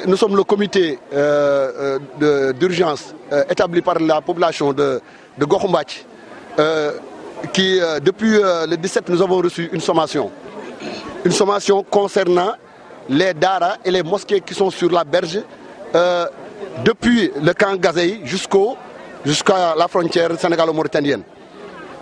nous sommes le comité d'urgence établi par la population de Gokhumbath, qui, depuis le 17, nous avons reçu une sommation concernant les daras et les mosquées qui sont sur la berge, depuis le camp Gazaï jusqu'à la frontière sénégalo-mauritanienne.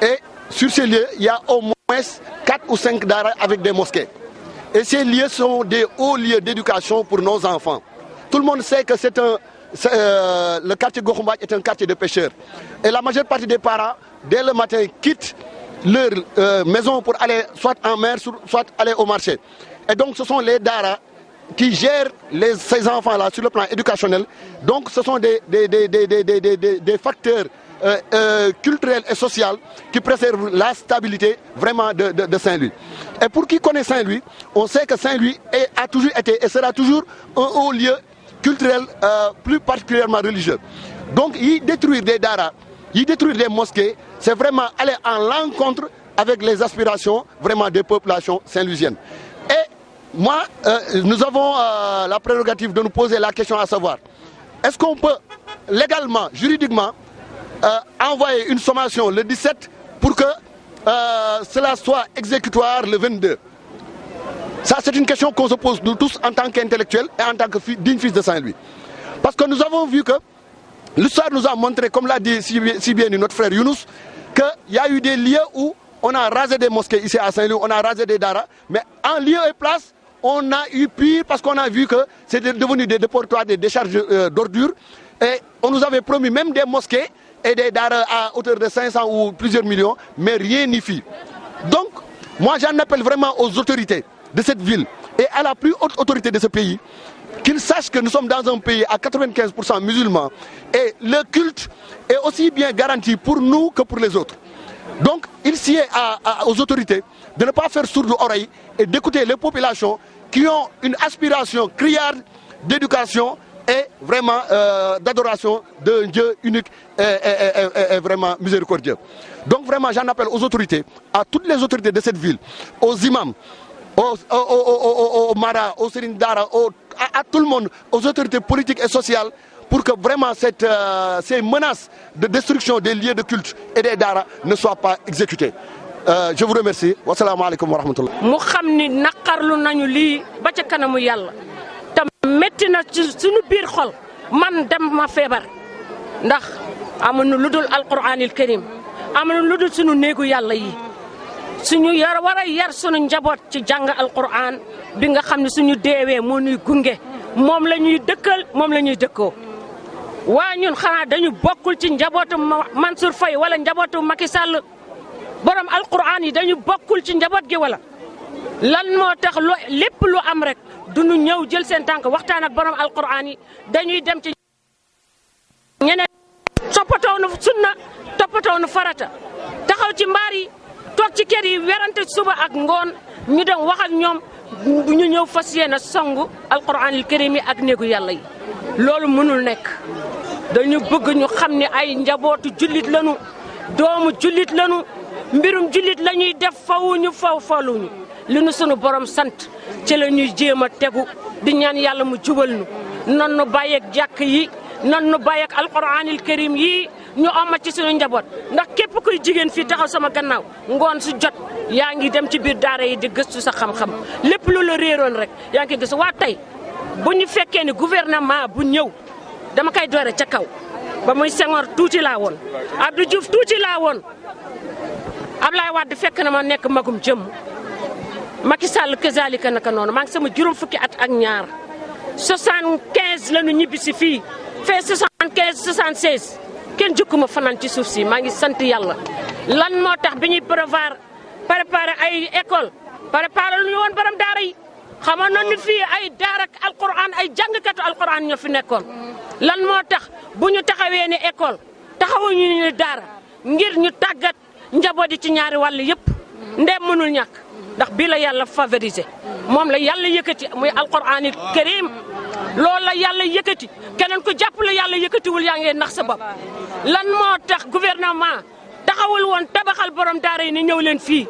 Et sur ces lieux, il y a au moins 4 ou 5 daras avec des mosquées. Et ces lieux sont des hauts lieux d'éducation pour nos enfants. Tout le monde sait que le quartier Gokhumbath est un quartier de pêcheurs. Et la majeure partie des parents, dès le matin, quittent leur maison pour aller soit en mer, soit aller au marché. Et donc ce sont les daras qui gèrent ces enfants-là sur le plan éducationnel. Donc ce sont des facteurs culturels et sociaux qui préservent la stabilité vraiment de Saint-Louis. Et pour qui connaît Saint-Louis, on sait que Saint-Louis a toujours été et sera toujours un haut lieu culturel, plus particulièrement religieux. Donc y détruire des daras, y détruire des mosquées, c'est vraiment aller en l'encontre avec les aspirations vraiment des populations saint-louisiennes. Et moi, nous avons la prérogative de nous poser la question à savoir, est-ce qu'on peut légalement, juridiquement, envoyer une sommation le 17 pour que cela soit exécutoire le 22? Ça, c'est une question qu'on se pose nous tous en tant qu'intellectuels et en tant que dignes fils de Saint-Louis. Parce que nous avons vu que l'histoire nous a montré, comme l'a dit si bien notre frère Younous, qu'il y a eu des lieux où on a rasé des mosquées ici à Saint-Louis, on a rasé des daras, mais en lieu et place, on a eu pire parce qu'on a vu que c'était devenu des dépotoirs, des décharges d'ordures. Et on nous avait promis même des mosquées et des daras à hauteur de 500 ou plusieurs millions, mais rien n'y fit. Donc, moi j'en appelle vraiment aux autorités de cette ville et à la plus haute autorité de ce pays, qu'ils sachent que nous sommes dans un pays à 95% musulmans et le culte est aussi bien garanti pour nous que pour les autres. Donc, il s'y est aux autorités de ne pas faire sourde oreille et d'écouter les populations qui ont une aspiration criarde d'éducation et vraiment d'adoration d'un Dieu unique et vraiment miséricordieux. Donc vraiment, j'en appelle aux autorités, à toutes les autorités de cette ville, aux imams, aux maras, aux sérines dara, à tout le monde, aux autorités politiques et sociales, pour que vraiment ces menaces de destruction des lieux de culte et des daras ne soient pas exécutées. Je vous remercie. Wassalamu alaikum wa rahmatullah. Mu xamni nakarlu nañu li ba ca kanamu Yalla. Tam metti na ci suñu biir xol man dem ma feebar ndax amuñu ludul alquranil karim amuñu ludul suñu neegu Yalla yi suñu yar wara yar suñu njabot ci jàng alquran bi nga xamni suñu deewee mo ñuy gunge mom lañuy dëkkal mom lañuy dëkkoo waa ñun xanaa dañu bokkul ci njabootu Mansour Faye wala njabootu Macky Sall borom alquran yi dañu bokkul ci njaboot gi wala lan moo tax lépp lu am rek duñu ñëw jël seen tànk waxtaan ak borom alquran yi dañuy dem ci ñeneen toppatoo nu sunna toppatoo nu farata taxaw ci mbaar yi toog ci kër yi werante suba ak ngoon ñu dem wax ak ñoom ñu ñëw fas yéene songu alquranil karim yi ak néegu Yàlla yi loolu mënul nekk dañu bëgg ñu xam ne ay njabootu jullit lañu doomu jullit lañu mbirum jullit lañuy def fawuñu faluñu li nu sunu borom sant ci la ñuy jéem a tegu di ñaan Yàlla mu jubal nu nan nu bàyyeeg jàkk yi nan nu bàyyeeg alquranil karim yi ñu amat ci sunu njaboot ndax képp kuy jigéen fii taxaw sama gannaaw ngoon su jot yaa ngi dem ci biir daara yi di gëstu sa xam-xam lépp lu la réeroon rek yaa ngi gëstu waa tey bu ñu fekkee ni gouvernement bu ñëw dama koy doore ca kaw ba muy Senghor tuuti laa woon Abdou Diouf tuuti laa woon Ablaye Wade fekk na ma nekk magum jëm Macky Sall kazalika naka noonu maa ngi sama juróom fukki at ak ñaar 75 la ñu ñibbi si fii fee 75 76 kenn jukkuma fanaan ci suuf si maa ngi sant Yàlla lan moo tax bi ñuy préparé ay école préparé lu ñu woon borom daara yi xamoon nañu ni fii ay daara ak alquran ay jàngkatu alquran ñoo fi nekkoon lan moo tax bu ñu taxawee ni école taxawuñu ni daara ngir ñu tàggat njaboot yi ci ñaari wàll yëpp ndem mënul ñàkk ndax bii la Yàlla favorisé moom la Yàlla yëkkati muy alquranil karim loolu la Yàlla yëkkati keneen ku jàpp la Yàlla yëkkatiwul yaa ngi nax sa bopp lan moo tax gouvernement taxawul woon tabaxal borom daara yi ni ñëw leen fii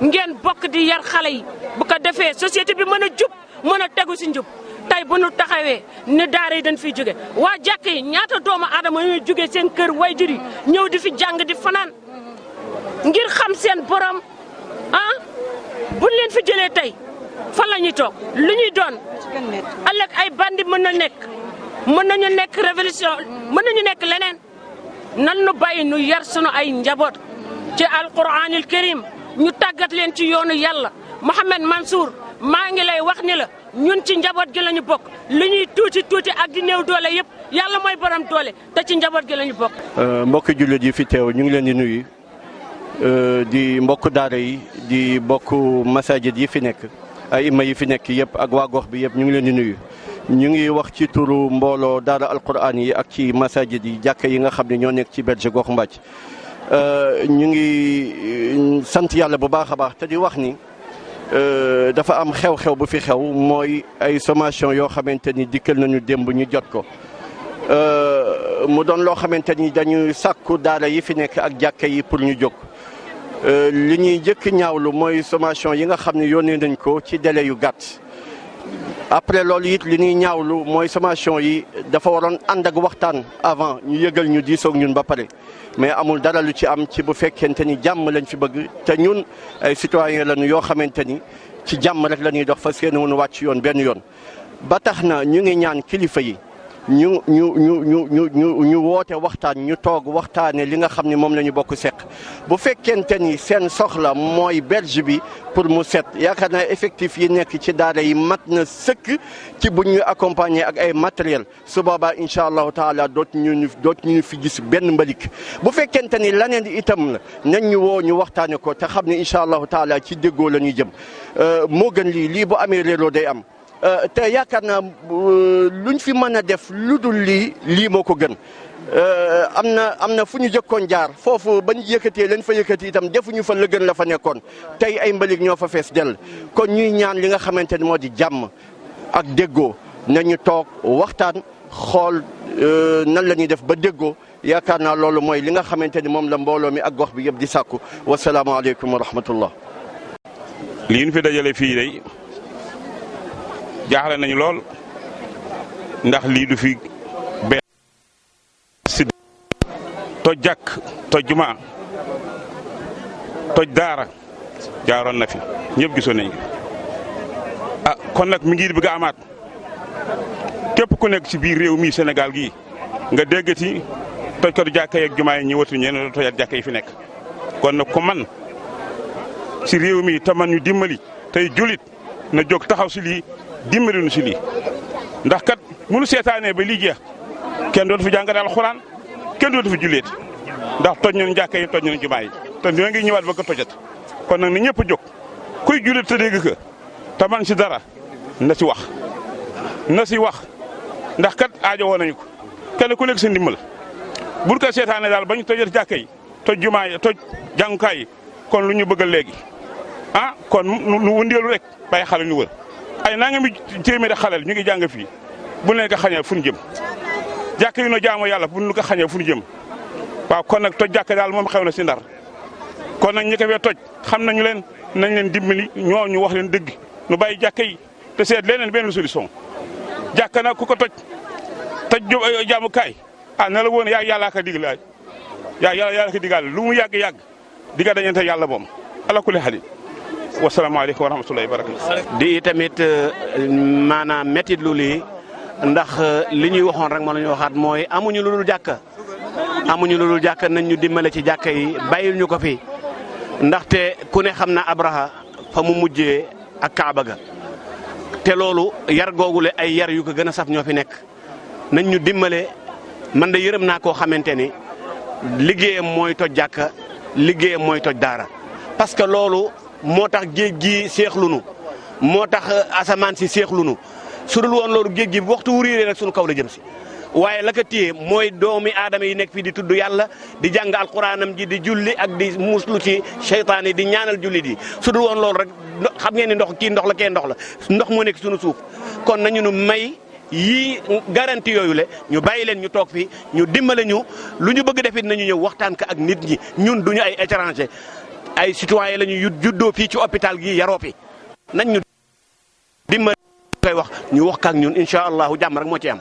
ngeen bokk di yar xale yi bu ko defee société bi mën a jub mën a tegu si njub tey bu nu taxawee ne daara yi dañ fiy jóge waa jàkk yi ñaata doomu aadama ñuy jóge seen kër wayjur yi ñëw di fi jàng di fanaan ngir xam seen borom buñ leen fi jëlee tey fan la ñuy toog lu ñuy doon ëllëg ay bandi mën nañu nekk révolution mën nañu nekk leneen nan nu bàyyi nu yar sunu ay njaboot ci alquranil karim ñu tàggat leen ci yoonu yàlla Mouhamed Mansour maa ngi lay wax ni la ñun ci njaboot gi la ñu bokk li ñuy tuuti ak di néew doole yëpp yàlla mooy borom doole te ci njaboot gi la ñu bokk. mbokki jullit yi fi teew ñu ngi leen di nuyu di mbokk daara yi di mbokk masajid yi fi nekk ay imma yi fi nekk yëpp ak waa gox bi yëpp ñu ngi leen di nuyu. ñu ngi wax ci turu mbooloo daara alquran yi ak ci masajid yi jàkka yi nga xam ne ñoo nekk ci berge gox Mbàcc ñu ngi sant yàlla bu baax a baax te di wax ni dafa am xew-xew bu fi xew mooy ay sommation yoo xamante ni dikkal nañu démb ñu jot ko mu doon loo xamante ni dañuy sàkku daara yi fi nekk ak jàkka yi pour ñu jóg li ñuy jëkk ñaawlu mooy sommation yi nga xam ne yónnee nañ ko ci délai yu gàtt. après loolu it li ñuy ñaawlu mooy sommation yi dafa waroon ànd ak waxtaan avant ñu yëgal ñu diisoog ñun ba pare mais amul dara lu ci am ci bu fekkente ni jàmm lañ fi bëgg te ñun ay citoyen lañu yoo xamante ni ci jàmm rek la ñuy dox fa seen wunu wàcc yoon benn yoon. ba tax na ñu ngi ñaan kilifa yi ñu woote waxtaan ñu toog waxtaane li nga xam ne moom la ñu bokk seq bu fekkente ni seen soxla mooy berge bi pour mu set yaakaar naa effectif yi nekk ci daara yi mat na sëkk ci bu ñu accompagner ak ay matériel su boobaa incha allahu taala dootuñu fi gis benn mbalik bu fekkente ni laneen itam la nañ ñu woo ñu waxtaane ko te xam ne incha allahu taala ci déggoo la ñuy jëm moo gën lii bu amee réeroo day am. te yaakaar naa luñ fi mën a def lu dul lii moo ko gën am na fu ñu jëkkoon jaar foofu ba ñu yëkkatee leen fa yëkkati itam defuñu fa la gën la fa nekkoon tey ay mbalit ñoo fa fees dell kon ñuy ñaan li nga xamante ni moo di jàmm ak déggoo nañu toog waxtaan xool nan la ñuy def ba déggoo yaakaar naa loolu mooy li nga xamante ni moom la mbooloo mi ak gox bi yëpp di sàkku wasalaamaaleykum wa rahmatullah. lii ñu fi dajale fii day jaaxle nañu lool ndax lii du fi benn si toj jàkk toj jumaa toj daara jaaroon na fi ñëpp gisoon nañ ko kon nag mi ngi bëgg a amaat képp ku nekk ci biir réew mi Sénégal gii nga déggati toj ko du jàkka yeeg jumaa yi ñëwatuñu ñeneen tojat jàkka yi fi nekk kon nag ku man ci réew mi te man ñu dimbali tey julit na jóg taxaw ci lii dimbali nu si lii ndax kat munu seetaanee ba lii jeex kenn dootu fi jàngale alxuraan kenn dootu fi julleeti ndax toj nañu jàkka yi toj nañu jumaa yi te ñoo ngi ñëwaat ba ko tojat kon nag ni ñëpp jóg kuy jullit te dégg ka te man si dara na si wax ndax kat aajo woon nañu ko kenn ku nekk si ndimbal bur ko seetaanee daal ba ñu tojat jàkka yi toj jumaa yi toj jàngukaay yi kon lu ñu bëggal léegi kon nu wëndeelu rek bàyyi xale ñu wër ay naa nga mi téeméeri xaleel ñu ngi jàng fii bu leen ko xañee fu ñu jëm jàkk yu no jaamu yàlla bu ñu ko xañee fu ñu jëm waaw kon nag toj jàkk daal moom xew na si Ndar kon nag ñi ko fee toj xam nañu leen nañ leen dimbali ñoo ñu wax leen dëgg nu bàyyi jàkk yi te seet leneen benn solution jàkk nag ku ko toj jaamukaay na la woon yàllaa ko digal yàlla ko digal lu mu yàgg diga dañante yàlla moom ala kulli xalit wasalaamaaleykum wa rahmatullahi wa barakatu di tamit maanaam métit lu lii ndax li ñuy waxoon rek moo la ñuy waxaat mooy amuñu lu dul jàkka nañ ñu dimbale ci jàkka yi bàyyil ñu ko fi ndaxte ku ne xam na Abraha fa mu mujjee ak Kaaba ga te loolu yar googule ay yar yu ko gën a saf ñoo fi nekk nañ ñu dimbale man de yërëm naa koo xamante ni liggéeyam mooy toj jàkka liggéeyam mooy toj daara parce que loolu moo tax géej gi seexlunu moo tax asamaan si seexlunu su dul woon loolu géej gi waxtu wu riiree rek sunu kaw la jëm si waaye la ko téye mooy doomi aadama yi nekk fii di tudd yàlla di jàng alquranam ji di julli ak di muslu ci seytaan yi di ñaanal jullit yi su dul woon loolu rek xam ngeen ni ndox kii ndox la kee ndox la ndox moo nekk sunu suuf kon nañu nu may yii garantie yooyu le ñu bàyyi leen ñu toog fi ñu dimbale ñu lu ñu bëgg defit nañu ñëw waxtaan ka ak nit ñi ñun duñu ay étranger ay citoyen la ñu juddoo fii ci hôpital gi yaroo fi nañ ñu dimbale koy wax ñu wax ak ñun incha allahu jàmm rek moo ci am.